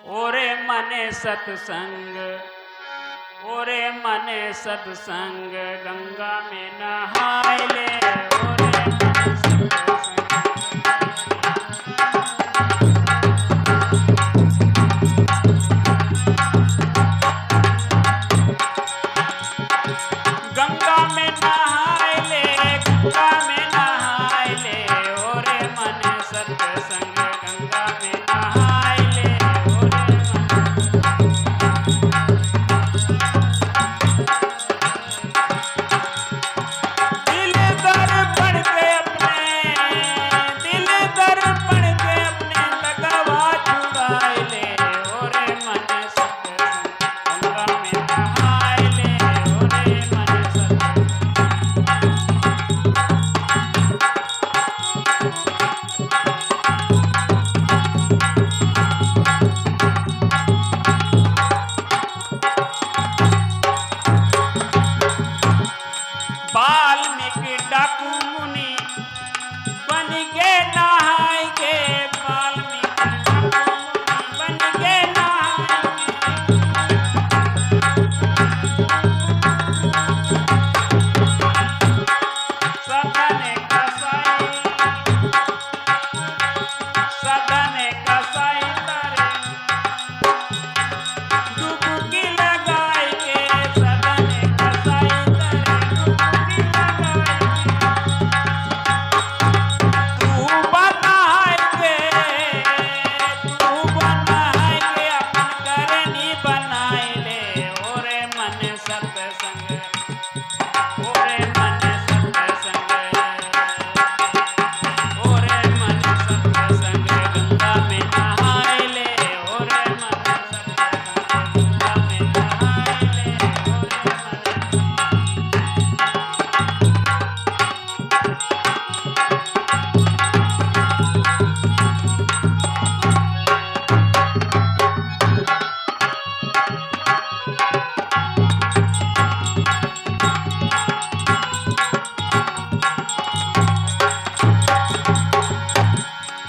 ओरे मने सत्संग, ओरे मने सत्संग, गंगा में नहाय ले। ओरे मने सत्संग, गंगा में नहाय ले, गंगा में नहाय ले। ओरे मने सत्संग, गंगा में नहाय ले। ओरे दिल दर्पण के अपने, दिल दर्पण के अपने लगवा छुड़ाए ले। ओरे मने सत्संग, गंगा में नहाय ले। ओरे मने सत्संग, वाल्मीकि डाकू मुनि बन के नहाय के। वाल्मीकि डाकू मुनि बन के नहाय के। सदन कसाई, सदन कसाई तरे डुबकी लगाए के। सदन कसाई तरे डुबकी लगाए के। तू बनाए के, तू बनाए के अपन करनी बनाए ले। ओरे मन सत्संग, ओरे मन सत्संग, ओरे मन सत्संग, गंगा में नहाय ले। ओरे मन सत्संग, गंगा में नहाय ले। ओरे मन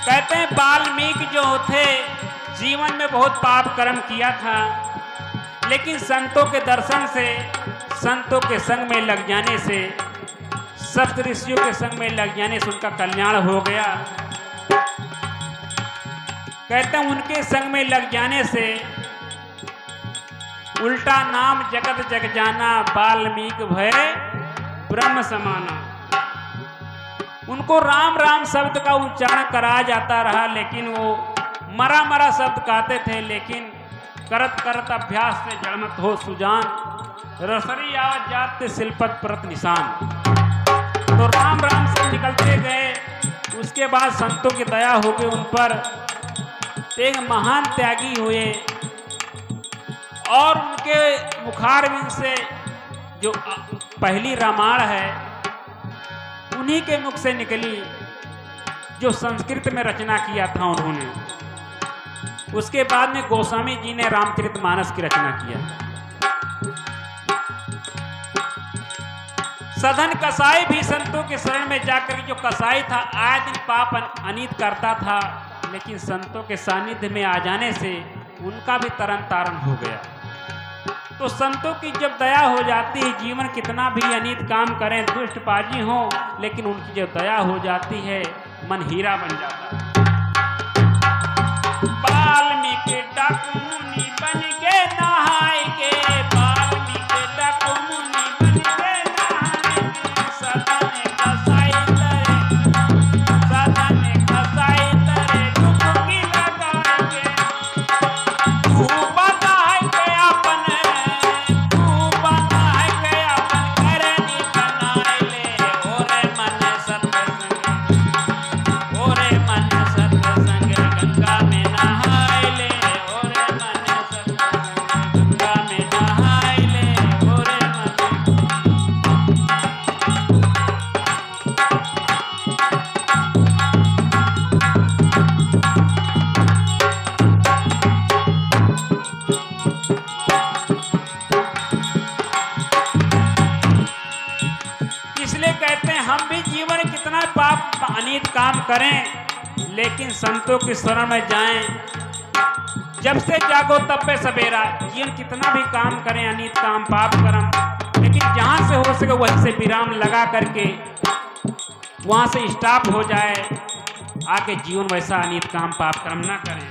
कहते हैं वाल्मीकि जो थे जीवन में बहुत पाप कर्म किया था, लेकिन संतों के दर्शन से, संतों के संग में लग जाने से, सप्त ऋषियों के संग में लग जाने से उनका कल्याण हो गया। कहते हैं उनके संग में लग जाने से उल्टा नाम जगत जग जाना, वाल्मीकि भय ब्रह्म समाना। उनको राम राम शब्द का उच्चारण कराया जाता रहा, लेकिन वो मरा मरा शब्द कहते थे। लेकिन करत करत अभ्यास से जड़मत हो सुजान, रसरी आवत जात शिल्पत परत निशान। तो राम राम से निकलते गए। उसके बाद संतों की दया हो गई उन पर, एक महान त्यागी हुए और उनके मुखारविंद से जो पहली रामायण है उन्हीं के मुख से निकली, जो संस्कृत में रचना किया था उन्होंने। उसके बाद में गोस्वामी जी ने रामचरितमानस की रचना किया। सधन कसाई भी संतों के शरण में जाकर, जो कसाई था आए दिन पाप अनित करता था, लेकिन संतों के सानिध्य में आ जाने से उनका भी तरन तारण हो गया। तो संतों की जब दया हो जाती है, जीवन कितना भी अनित काम करें, दुष्टबाजी हो, लेकिन उनकी जब दया हो जाती है मन हीरा बन जाता है। वाल्मीकि डाकू मुनि बन के नहाय के। वाल्मीकि डाकू मुनि बन के नहाय के। सदन कसाई तरे, सदन कसाई तरे डुबकी लगाए के। तू बनाए के अपन, तू बनाए के अपन करनी बनाए ले। ओरे मन सत्संग, ओरे मन सत्संग, गंगा में नहाय ले। ओरे मन सत्संग, गंगा में नहाय ले। ओरे मन इसलिए कहते हैं हम भी जीवन कितना पाप अनित काम करें, लेकिन संतों की शरण में जाएं जब से जागो तब पे सवेरा। जीवन कितना भी काम करें, अनित काम, पाप कर्म, लेकिन जहां से हो सके वहीं से विराम लगा करके वहां से स्टॉप हो जाए, आके जीवन वैसा अनित काम, पाप कर्म ना करें।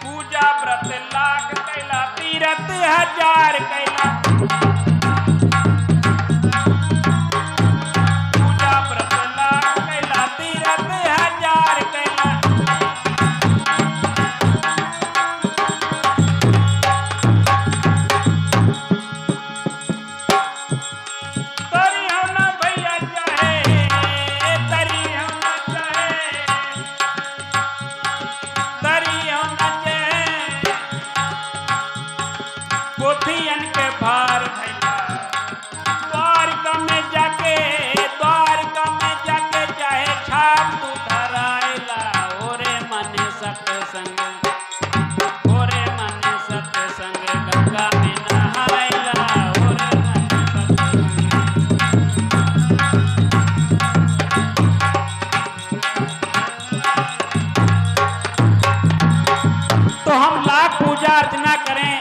पूजा व्रत लाख कैला, तीरथ हजार कैला। पूजा व्रत लाख कैला, तीरथ हजार कैला। तरी हम ना भैया चाहे, तरी हम ना चाहे, तरी हम ना चाहे। पोथियन के भार भैया, द्वारका में जाके, द्वारका में जाके चाहे छाप तू धराइला। ओरे मन सत्संग, ओरे मन सत्संग, गंगा में नहाइला। ओरे मन सत्संग। तो हम लाख पूजा अर्चना करें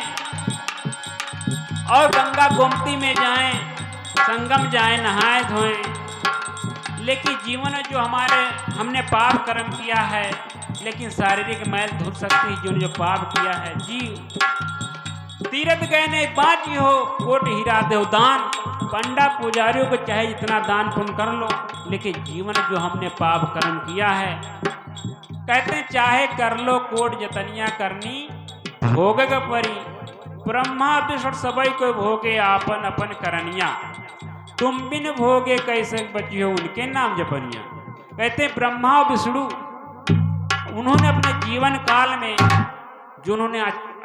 और गंगा गोमती में जाएं, संगम जाएं, नहाएं धोएं, लेकिन जीवन में जो हमने पाप कर्म किया है, लेकिन शारीरिक मैल धुल सकती है जो पाप किया है। जीव तीर्थ गए नहीं बाजी हो, कोट हीरा देव दान। पंडा पुजारियों को चाहे जितना दान पुण्य कर लो, लेकिन जीवन जो हमने पाप कर्म किया है, कहते हैं चाहे कर लो कोट जतनिया करनी, भोग परी। ब्रह्मा विष्णु सबई को भोगे आपन अपन करनिया, तुम बिन भोगे कैसे बचियो उनके नाम जपनिया। कहते ब्रह्मा विष्णु उन्होंने अपने जीवन काल में जो उन्होंने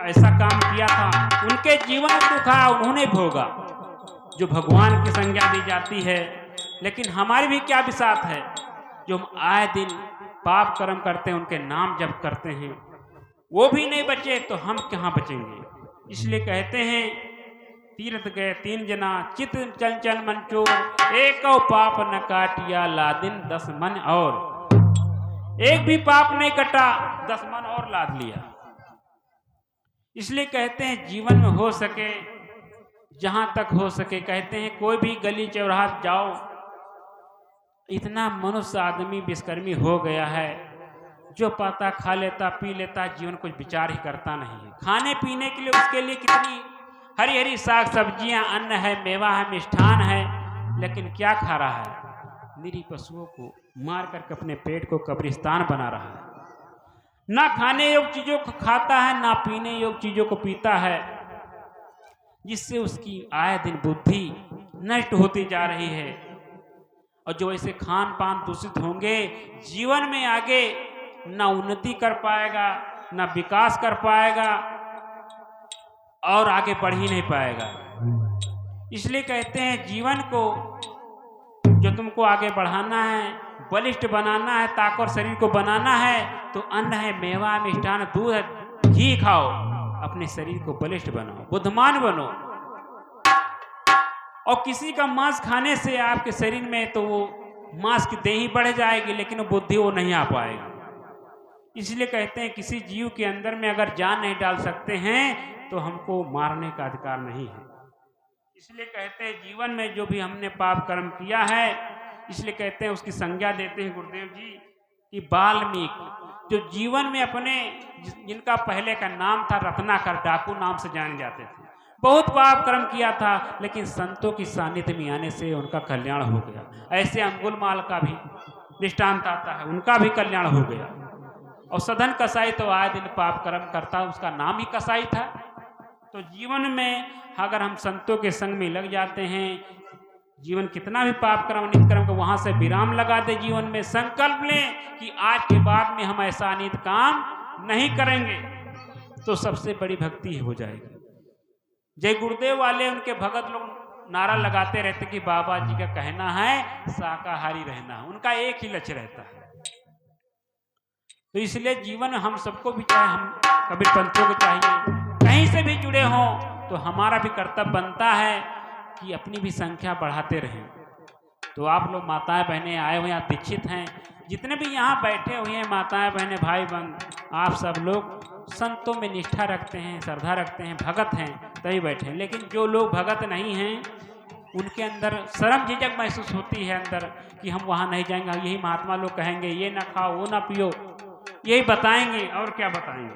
ऐसा काम किया था, उनके जीवन दुख उन्होंने भोगा, जो भगवान की संज्ञा दी जाती है। लेकिन हमारी भी क्या विसात है, जो हम आए दिन पाप कर्म करते हैं, उनके नाम जप करते हैं, वो भी नहीं बचे तो हम कहाँ बचेंगे। इसलिए कहते हैं तीर्थ गए तीन जना, चित चंचल मन चोर, एक पाप न काटिया लादिन 10 मन और। एक भी पाप नहीं कटा, 10 मन और लाद लिया। इसलिए कहते हैं जीवन में हो सके, जहां तक हो सके, कहते हैं कोई भी गली चौराहा जाओ, इतना मनुष्य आदमी विश्वकर्मी हो गया है, जो पाता खा लेता, पी लेता, जीवन कुछ विचार ही करता नहीं है। खाने पीने के लिए उसके लिए कितनी हरी हरी साग सब्जियां, अन्न है, मेवा है, मिष्ठान है, लेकिन क्या खा रहा है? निरी पशुओं को मार करके अपने पेट को कब्रिस्तान बना रहा है। ना खाने योग्य चीजों को खाता है, ना पीने योग्य चीजों को पीता है, जिससे उसकी आए दिन बुद्धि नष्ट होती जा रही है। और जो ऐसे खान पान दूषित होंगे, जीवन में आगे ना उन्नति कर पाएगा, ना विकास कर पाएगा, और आगे बढ़ ही नहीं पाएगा। इसलिए कहते हैं जीवन को जो तुमको आगे बढ़ाना है, बलिष्ठ बनाना है, ताकत शरीर को बनाना है, तो अन्न है, मेवा, मिष्ठान, दूध है, घी खाओ, अपने शरीर को बलिष्ठ बनाओ, बुद्धिमान बनो। और किसी का मांस खाने से आपके शरीर में तो वो मांस की देही बढ़ जाएगी, लेकिन वो बुद्धि वो नहीं आ पाएगी। इसलिए कहते हैं किसी जीव के अंदर में अगर जान नहीं डाल सकते हैं, तो हमको मारने का अधिकार नहीं है। इसलिए कहते हैं जीवन में जो भी हमने पाप कर्म किया है, इसलिए कहते हैं उसकी संज्ञा देते हैं गुरुदेव जी कि वाल्मीकि, जो जीवन में अपने जिनका पहले का नाम था रत्नाकर, डाकू नाम से जाने जाते थे, बहुत पाप कर्म किया था, लेकिन संतों की सानिध्य में आने से उनका कल्याण हो गया। ऐसे अंगुलमाल का भी दृष्टांत आता है, उनका भी कल्याण हो गया। और सधन कसाई तो आए दिन पाप कर्म करता, उसका नाम ही कसाई था। तो जीवन में अगर हम संतों के संग में लग जाते हैं, जीवन कितना भी पाप कर्म अनित कर्म को वहां से विराम लगा दे, जीवन में संकल्प लें कि आज के बाद में हम ऐसा अनित काम नहीं करेंगे, तो सबसे बड़ी भक्ति हो जाएगी। जय गुरुदेव वाले उनके भगत लोग नारा लगाते रहते कि बाबा जी का कहना है शाकाहारी रहना, उनका एक ही लक्ष्य रहता है। तो इसलिए जीवन हम सबको भी, चाहे हम कबीर पंथों को चाहिए कहीं से भी जुड़े हों, तो हमारा भी कर्तव्य बनता है कि अपनी भी संख्या बढ़ाते रहें। तो आप लोग माताएं बहनें आए हुए यहाँ दीक्षित हैं, जितने भी यहाँ बैठे हुए हैं माताएं बहनें भाई बहन, आप सब लोग संतों में निष्ठा रखते हैं, श्रद्धा रखते हैं, भगत हैं तभी बैठे हैं। लेकिन जो लोग भगत नहीं हैं उनके अंदर शर्म झिझक महसूस होती है अंदर कि हम वहाँ नहीं जाएंगे, यही महात्मा लोग कहेंगे ये ना खाओ वो ना पियो, यही बताएंगे और क्या बताएंगे।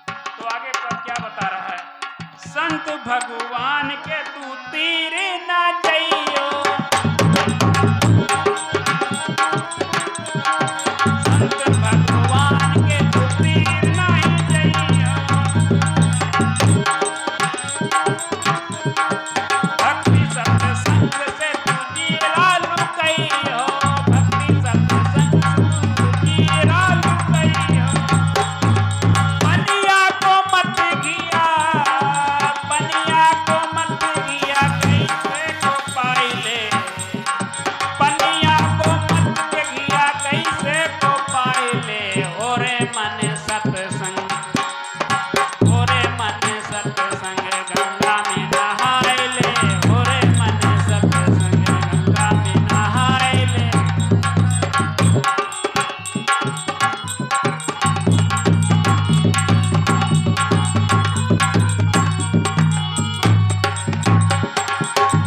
तो आगे पर क्या बता रहा है, संत भगवान के तू तीर ना जइयो, संत भगवान के तू तीर नहीं जइयो, भक्ति सत्संग से तू जीरा लुकइयो, भक्ति सत्संग से तू जीरा लुकइयो, पनिया को मत घिया, पनिया को मत घिया कैसे को पाइले, पनिया को मत घिया कैसे को पाइले, ओरे मन सत्संग, ओरे मन सत्संग गंगा में नहाए ले, ओरे मन सत्संग गंगा में नहाए ले।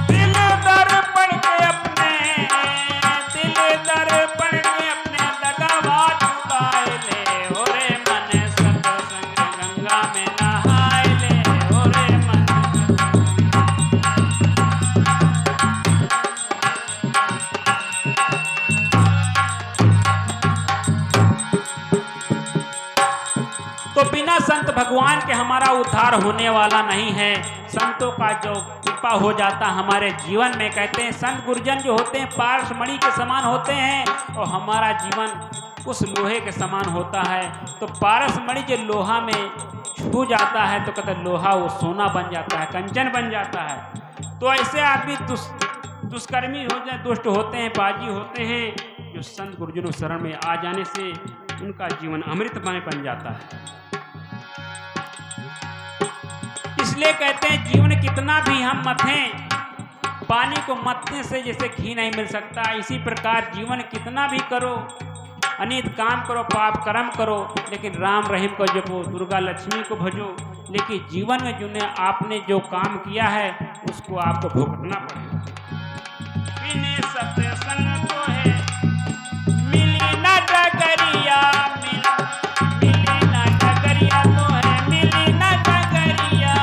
दिल दर्पण के अपने, दिल दर्पण के अपने दगावा चुकाए ले, ओरे मन सत्संग गंगा में नहाए ले, ओरे मन तो बिना संत भगवान के हमारा उद्धार होने वाला नहीं है। संतों का जो कृपा हो जाता हमारे जीवन में, कहते हैं संत गुरुजन जो होते हैं पारस मणि के समान होते हैं और हमारा जीवन उस लोहे के समान होता है। तो पारस मणि जो लोहा में छू जाता है तो कहते लोहा वो सोना बन जाता है, कंचन बन जाता है। तो ऐसे आदमी दुष्कर्मी हो जाए, दुष्ट होते हैं, बाजी होते हैं, जो संत गुरुजनों शरण में आ जाने से उनका जीवन अमृतमय बन जाता है। इसलिए कहते हैं जीवन कितना भी हम मथें, पानी को मथने से जैसे घी नहीं मिल सकता, इसी प्रकार जीवन कितना भी करो, अनित काम करो, पाप कर्म करो, लेकिन राम रहीम को जपो, दुर्गा लक्ष्मी को भजो, लेकिन जीवन में जिन्हें आपने जो काम किया है उसको आपको भुगतना पड़ेगा। बिने सत्संग तो है मिली न डगरिया, मिली न डगरिया तो है मिली न डगरिया,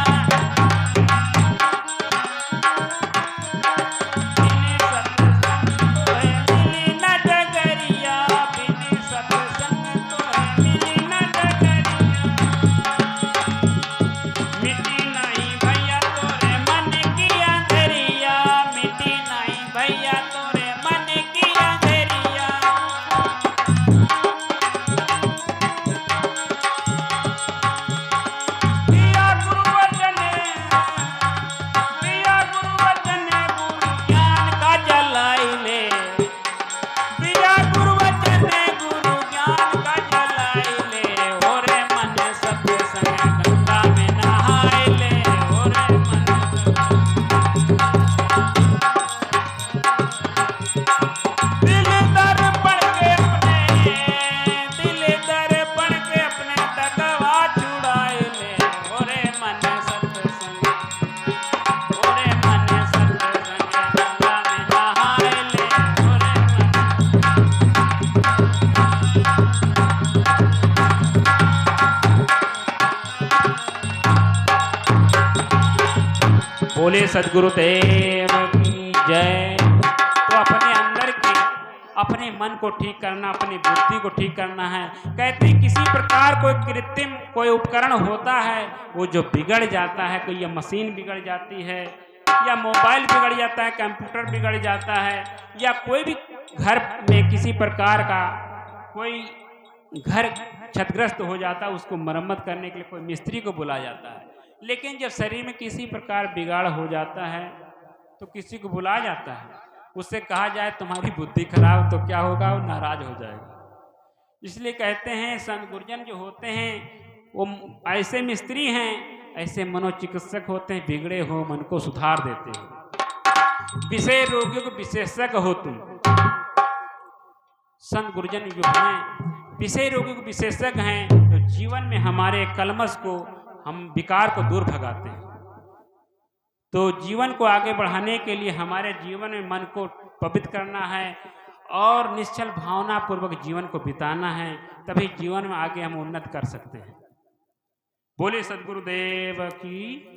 बिने सत्संग तो है मिली न डगरिया, बिने सत्संग तो है मिली न डगरिया, मिट्टी नहीं भैया तोरे मन की अंधेरिया, मिट्टी नहीं भैया तोरे मन की अंधेरिया। दिया गुरु वचन, दिया गुरु वचन गुरु ज्ञान का जलाई ले, दिया गुरु वचन गुरु ज्ञान का जलाई ले, ओरे मन सत्संग गंगा में नहाए ले, ओरे मन दिल दर्पण के अपने, दिल दर्पण के अपने दगवा छुड़ाए ले, ओरे मन सत्संग, ओरे मन सत्संग गंगा में नहाए ले, ओरे मन। बोले सद्गुरुदेव की जय। तो अपने अंदर के अपने मन को ठीक करना, अपनी बुद्धि को ठीक करना है। कहते हैं किसी प्रकार कोई कृत्रिम कोई उपकरण होता है वो जो बिगड़ जाता है, कोई ये मशीन बिगड़ जाती है या मोबाइल बिगड़ जाता है, कंप्यूटर बिगड़ जाता है, या कोई भी घर में किसी प्रकार का कोई घर क्षतिग्रस्त हो जाता है, उसको मरम्मत करने के लिए कोई मिस्त्री को बुलाया जाता है। लेकिन जब शरीर में किसी प्रकार बिगाड़ हो जाता है तो किसी को बुलाया जाता है, उससे कहा जाए तुम्हारी बुद्धि खराब, तो क्या होगा, वो नाराज हो जाएगा। इसलिए कहते हैं संत गुरुजन जो होते हैं वो ऐसे मिस्त्री हैं, ऐसे मनोचिकित्सक होते हैं, बिगड़े हो मन को सुधार देते हैं। विषय रोगियों को विशेषज्ञ हो तुम। संत गुरुजन जो हैं विषय रोगी को विशेषज्ञ हैं, जो जीवन में हमारे कलमश को, हम विकार को दूर भगाते हैं। तो जीवन को आगे बढ़ाने के लिए हमारे जीवन में मन को पवित्र करना है और निश्चल भावना पूर्वक जीवन को बिताना है, तभी जीवन में आगे हम उन्नत कर सकते हैं। बोले सद्गुरुदेव की।